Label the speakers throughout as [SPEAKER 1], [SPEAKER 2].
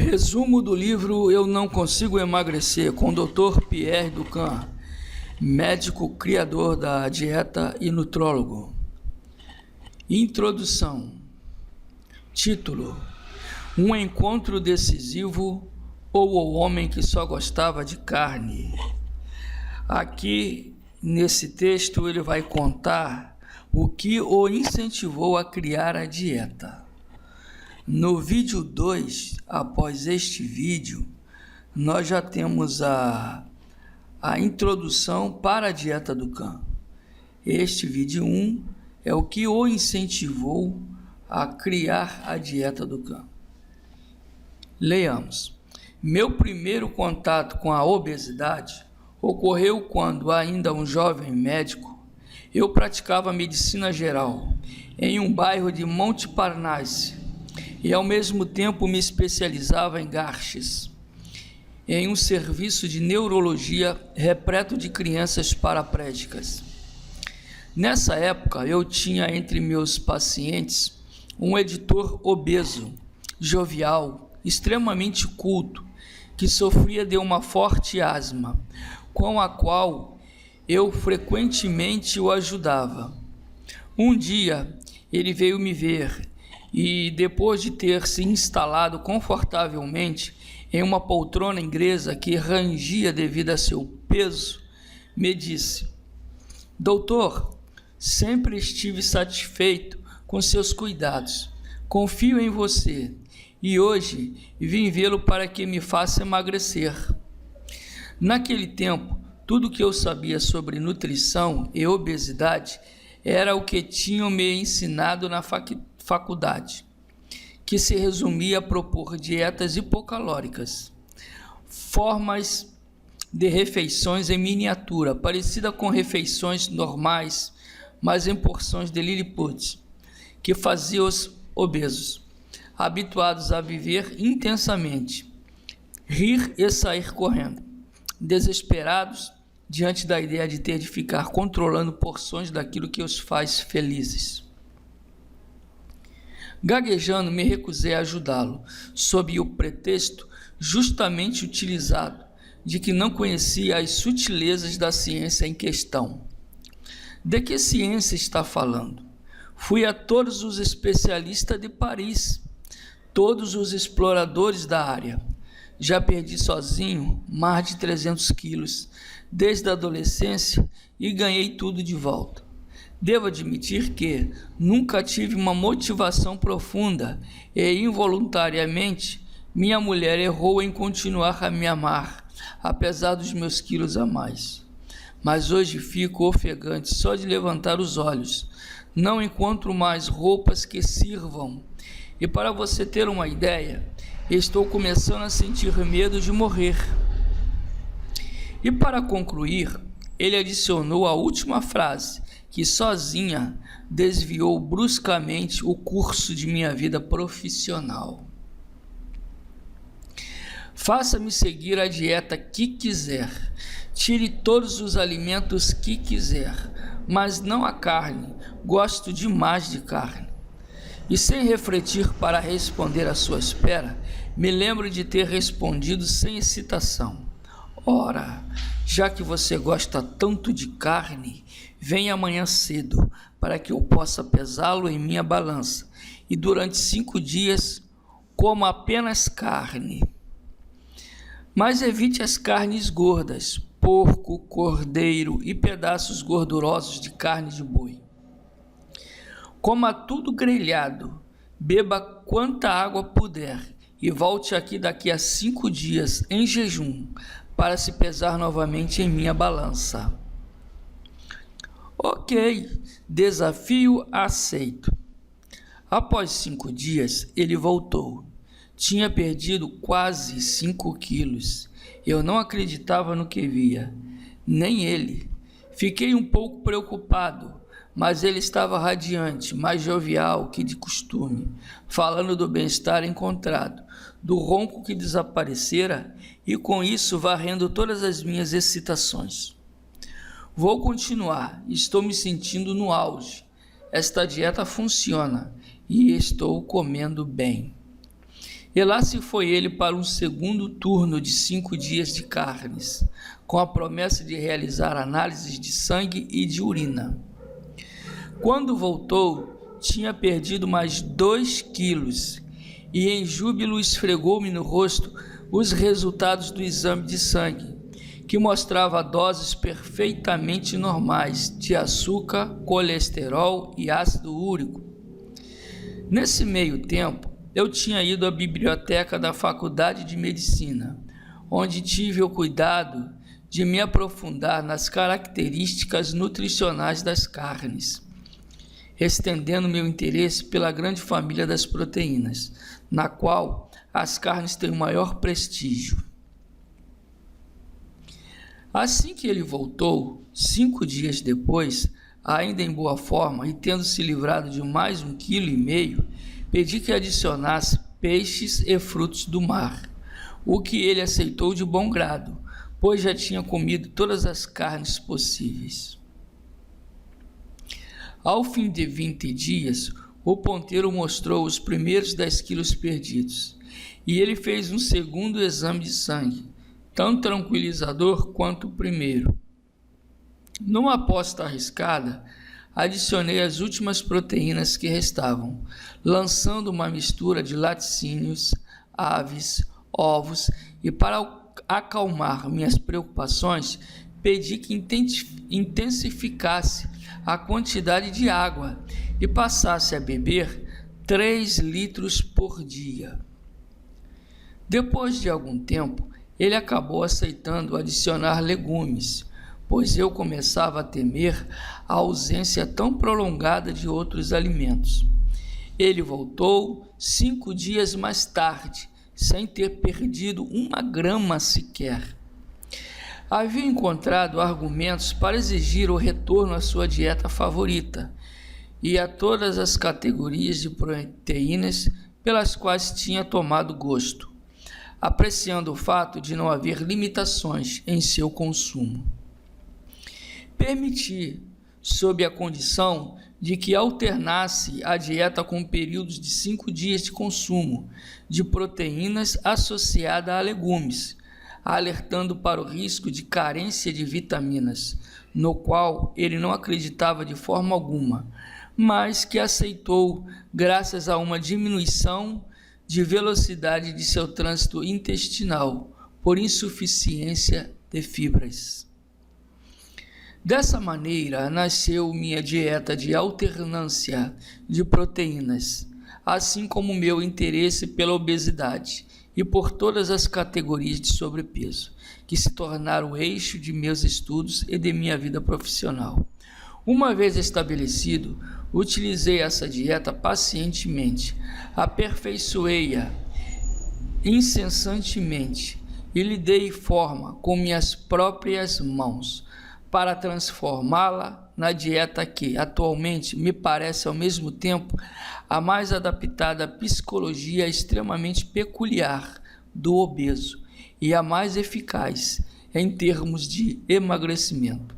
[SPEAKER 1] Resumo do livro Eu Não Consigo Emagrecer, com o Dr. Pierre Ducan, médico criador da dieta e nutrólogo. Introdução. Título: Um encontro decisivo ou o homem que só gostava de carne. Aqui, nesse texto, ele vai contar o que o incentivou a criar a dieta. No vídeo 2, após este vídeo, nós já temos a introdução para a dieta Ducan. Este vídeo 1 é o que o incentivou a criar a dieta Ducan. Leiamos. Meu primeiro contato com a obesidade ocorreu quando, ainda um jovem médico, eu praticava medicina geral em um bairro de Montparnasse e ao mesmo tempo me especializava em Garches, em um serviço de neurologia repleto de crianças paraplégicas. Nessa época, eu tinha entre meus pacientes um editor obeso, jovial, extremamente culto, que sofria de uma forte asma, com a qual eu frequentemente o ajudava. Um dia, ele veio me ver e, depois de ter se instalado confortavelmente em uma poltrona inglesa que rangia devido a seu peso, me disse: Doutor, sempre estive satisfeito com seus cuidados. Confio em você e hoje vim vê-lo para que me faça emagrecer. Naquele tempo, tudo que eu sabia sobre nutrição e obesidade era o que tinham me ensinado na faculdade, que se resumia a propor dietas hipocalóricas, formas de refeições em miniatura, parecida com refeições normais, mas em porções de liliput, que fazia os obesos, habituados a viver intensamente, rir e sair correndo, desesperados diante da ideia de ter de ficar controlando porções daquilo que os faz felizes. Gaguejando, me recusei a ajudá-lo, sob o pretexto justamente utilizado de que não conhecia as sutilezas da ciência em questão. De que ciência está falando? Fui a todos os especialistas de Paris, todos os exploradores da área. Já perdi sozinho mais de 300 quilos desde a adolescência e ganhei tudo de volta. Devo admitir que nunca tive uma motivação profunda e, involuntariamente, minha mulher errou em continuar a me amar, apesar dos meus quilos a mais. Mas hoje fico ofegante só de levantar os olhos. Não encontro mais roupas que sirvam. E para você ter uma ideia, estou começando a sentir medo de morrer. E para concluir, ele adicionou a última frase, que sozinha desviou bruscamente o curso de minha vida profissional. Faça-me seguir a dieta que quiser, tire todos os alimentos que quiser, mas não a carne, gosto demais de carne. E sem refletir para responder à sua espera, me lembro de ter respondido sem excitação. Ora, já que você gosta tanto de carne, venha amanhã cedo, para que eu possa pesá-lo em minha balança, e durante 5 dias coma apenas carne. Mas evite as carnes gordas, porco, cordeiro e pedaços gordurosos de carne de boi. Coma tudo grelhado, beba quanta água puder e volte aqui daqui a 5 dias em jejum, para se pesar novamente em minha balança. Ok, desafio aceito. Após 5 dias, ele voltou. Tinha perdido quase 5 quilos. Eu não acreditava no que via, nem ele. Fiquei um pouco preocupado, mas ele estava radiante, mais jovial que de costume, falando do bem-estar encontrado, do ronco que desaparecera e com isso varrendo todas as minhas excitações. Vou continuar, estou me sentindo no auge. Esta dieta funciona e estou comendo bem. E lá se foi ele para um segundo turno de 5 dias de carnes, com a promessa de realizar análises de sangue e de urina. Quando voltou, tinha perdido mais 2 quilos e em júbilo esfregou-me no rosto os resultados do exame de sangue, que mostrava doses perfeitamente normais de açúcar, colesterol e ácido úrico. Nesse meio tempo, eu tinha ido à biblioteca da Faculdade de Medicina, onde tive o cuidado de me aprofundar nas características nutricionais das carnes, estendendo meu interesse pela grande família das proteínas, na qual as carnes têm o maior prestígio. Assim que ele voltou, 5 dias depois, ainda em boa forma e tendo se livrado de mais 1,5 kg, pedi que adicionasse peixes e frutos do mar, o que ele aceitou de bom grado, pois já tinha comido todas as carnes possíveis. Ao fim de 20 dias, o ponteiro mostrou os primeiros 10 quilos perdidos, e ele fez um segundo exame de sangue, tão tranquilizador quanto o primeiro. Numa aposta arriscada, adicionei as últimas proteínas que restavam, lançando uma mistura de laticínios, aves, ovos, e para acalmar minhas preocupações, pedi que intensificasse a quantidade de água e passasse a beber 3 litros por dia. Depois de algum tempo, ele acabou aceitando adicionar legumes, pois eu começava a temer a ausência tão prolongada de outros alimentos. Ele voltou 5 dias mais tarde, sem ter perdido 1 grama sequer. Havia encontrado argumentos para exigir o retorno à sua dieta favorita e a todas as categorias de proteínas pelas quais tinha tomado gosto, apreciando o fato de não haver limitações em seu consumo. Permiti, sob a condição de que alternasse a dieta com períodos de 5 dias de consumo de proteínas associada a legumes, alertando para o risco de carência de vitaminas, no qual ele não acreditava de forma alguma, mas que aceitou graças a uma diminuição de velocidade de seu trânsito intestinal por insuficiência de fibras. Dessa maneira, nasceu minha dieta de alternância de proteínas, assim como meu interesse pela obesidade e por todas as categorias de sobrepeso, que se tornaram o eixo de meus estudos e de minha vida profissional. Uma vez estabelecido, utilizei essa dieta pacientemente, aperfeiçoei-a incessantemente e lhe dei forma com minhas próprias mãos, para transformá-la na dieta que, atualmente, me parece ao mesmo tempo a mais adaptada à psicologia extremamente peculiar do obeso e a mais eficaz em termos de emagrecimento.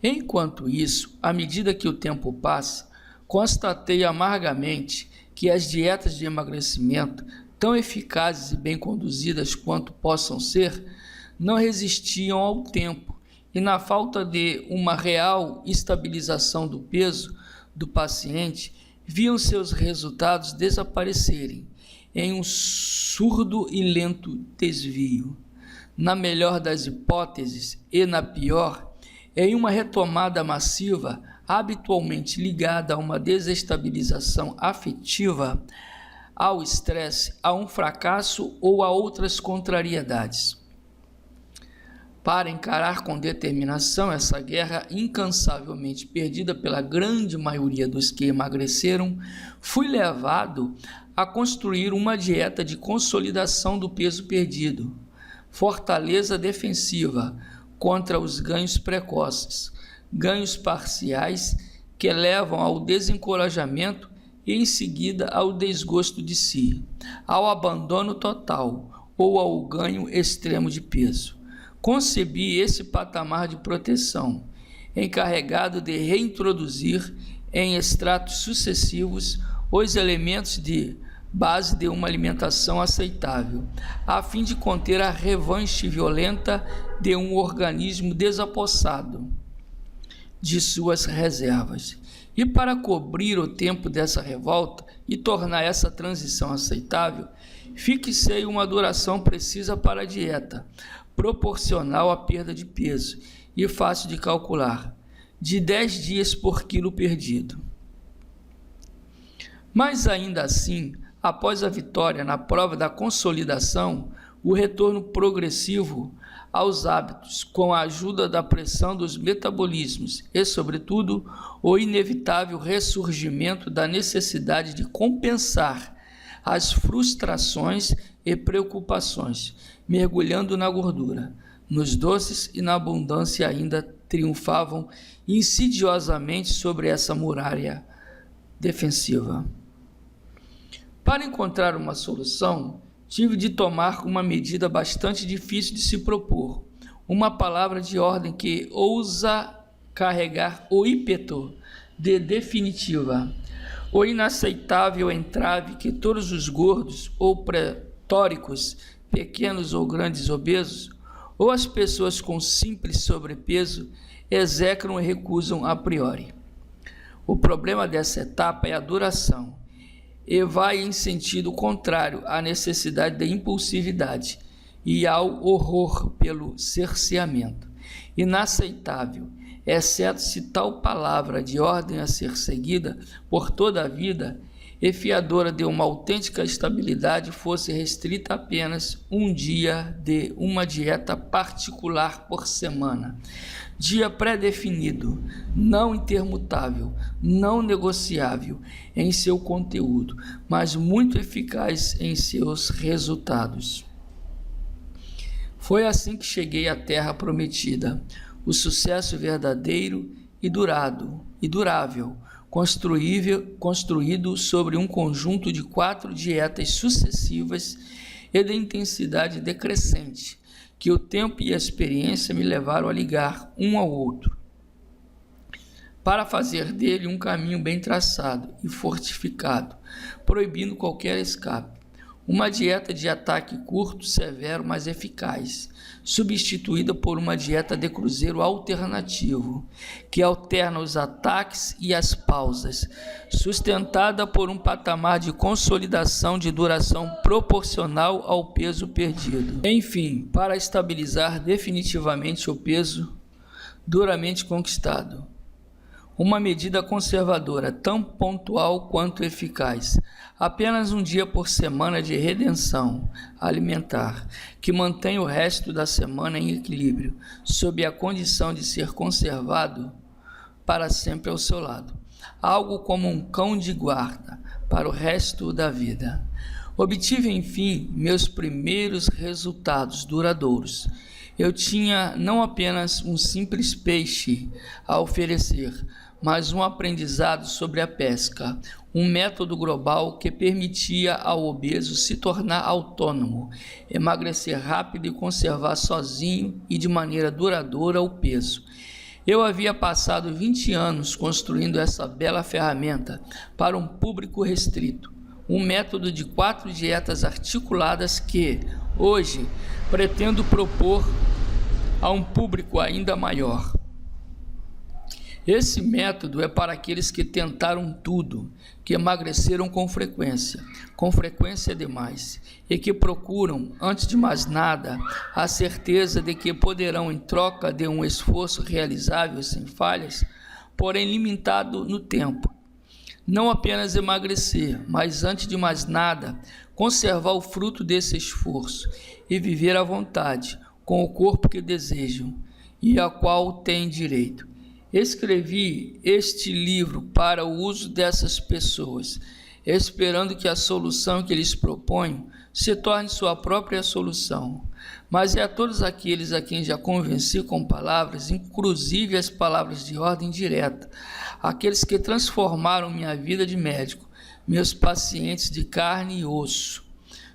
[SPEAKER 1] Enquanto isso, à medida que o tempo passa, constatei amargamente que as dietas de emagrecimento, tão eficazes e bem conduzidas quanto possam ser, não resistiam ao tempo e, na falta de uma real estabilização do peso do paciente, viam seus resultados desaparecerem em um surdo e lento desvio. Na melhor das hipóteses e na pior, em uma retomada massiva, habitualmente ligada a uma desestabilização afetiva, ao estresse, a um fracasso ou a outras contrariedades. Para encarar com determinação essa guerra incansavelmente perdida pela grande maioria dos que emagreceram, fui levado a construir uma dieta de consolidação do peso perdido, fortaleza defensiva contra os ganhos precoces, ganhos parciais que levam ao desencorajamento e em seguida ao desgosto de si, ao abandono total ou ao ganho extremo de peso. Concebi esse patamar de proteção, encarregado de reintroduzir em estratos sucessivos os elementos de base de uma alimentação aceitável, a fim de conter a revanche violenta de um organismo desapossado de suas reservas. E para cobrir o tempo dessa revolta e tornar essa transição aceitável, fixei uma duração precisa para a dieta, proporcional à perda de peso e fácil de calcular, de 10 dias por quilo perdido. Mas ainda assim, após a vitória na prova da consolidação, o retorno progressivo aos hábitos, com a ajuda da pressão dos metabolismos e, sobretudo, o inevitável ressurgimento da necessidade de compensar as frustrações e preocupações, mergulhando na gordura, nos doces e na abundância ainda triunfavam insidiosamente sobre essa muralha defensiva. Para encontrar uma solução, tive de tomar uma medida bastante difícil de se propor, uma palavra de ordem que ousa carregar o ímpeto de definitiva, o inaceitável entrave que todos os gordos ou pretóricos, pequenos ou grandes obesos, ou as pessoas com simples sobrepeso, execram e recusam a priori. O problema dessa etapa é a duração, e vai em sentido contrário à necessidade da impulsividade e ao horror pelo cerceamento. Inaceitável, exceto se tal palavra de ordem a ser seguida por toda a vida e fiadora de uma autêntica estabilidade fosse restrita a apenas um dia de uma dieta particular por semana. Dia pré-definido, não intermutável, não negociável em seu conteúdo, mas muito eficaz em seus resultados. Foi assim que cheguei à Terra Prometida, o sucesso verdadeiro e durável, construído sobre um conjunto de 4 dietas sucessivas e de intensidade decrescente, que o tempo e a experiência me levaram a ligar um ao outro, para fazer dele um caminho bem traçado e fortificado, proibindo qualquer escape. Uma dieta de ataque curto, severo, mas eficaz, substituída por uma dieta de cruzeiro alternativo, que alterna os ataques e as pausas, sustentada por um patamar de consolidação de duração proporcional ao peso perdido. Enfim, para estabilizar definitivamente o peso duramente conquistado. Uma medida conservadora, tão pontual quanto eficaz. Apenas um dia por semana de redenção alimentar, que mantém o resto da semana em equilíbrio, sob a condição de ser conservado para sempre ao seu lado. Algo como um cão de guarda para o resto da vida. Obtive, enfim, meus primeiros resultados duradouros. Eu tinha não apenas um simples peixe a oferecer, mas um aprendizado sobre a pesca, um método global que permitia ao obeso se tornar autônomo, emagrecer rápido e conservar sozinho e de maneira duradoura o peso. Eu havia passado 20 anos construindo essa bela ferramenta para um público restrito, um método de 4 dietas articuladas que, hoje, pretendo propor a um público ainda maior. Esse método é para aqueles que tentaram tudo, que emagreceram com frequência demais, e que procuram, antes de mais nada, a certeza de que poderão, em troca de um esforço realizável sem falhas, porém limitado no tempo, não apenas emagrecer, mas antes de mais nada, conservar o fruto desse esforço e viver à vontade, com o corpo que desejam e a qual têm direito. Escrevi este livro para o uso dessas pessoas, esperando que a solução que lhes proponho se torne sua própria solução. Mas é a todos aqueles a quem já convenci com palavras, inclusive as palavras de ordem direta, aqueles que transformaram minha vida de médico, meus pacientes de carne e osso,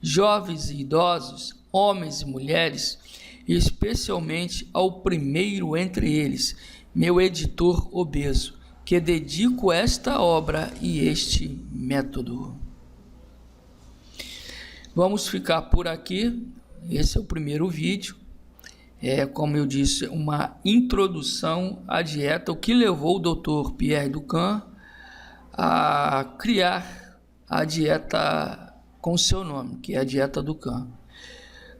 [SPEAKER 1] jovens e idosos, homens e mulheres, e especialmente ao primeiro entre eles, meu editor obeso, que dedico esta obra e este método. Vamos ficar por aqui. Esse é o primeiro vídeo. Como eu disse, uma introdução à dieta, o que levou o Dr. Pierre Ducan a criar a dieta com seu nome, que é a dieta Ducan.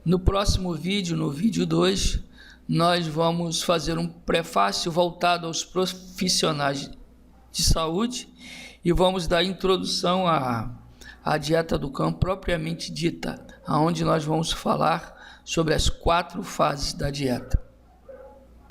[SPEAKER 1] No próximo vídeo, no vídeo 2, nós vamos fazer um prefácio voltado aos profissionais de saúde e vamos dar introdução à dieta Ducan propriamente dita, onde nós vamos falar sobre as 4 fases da dieta.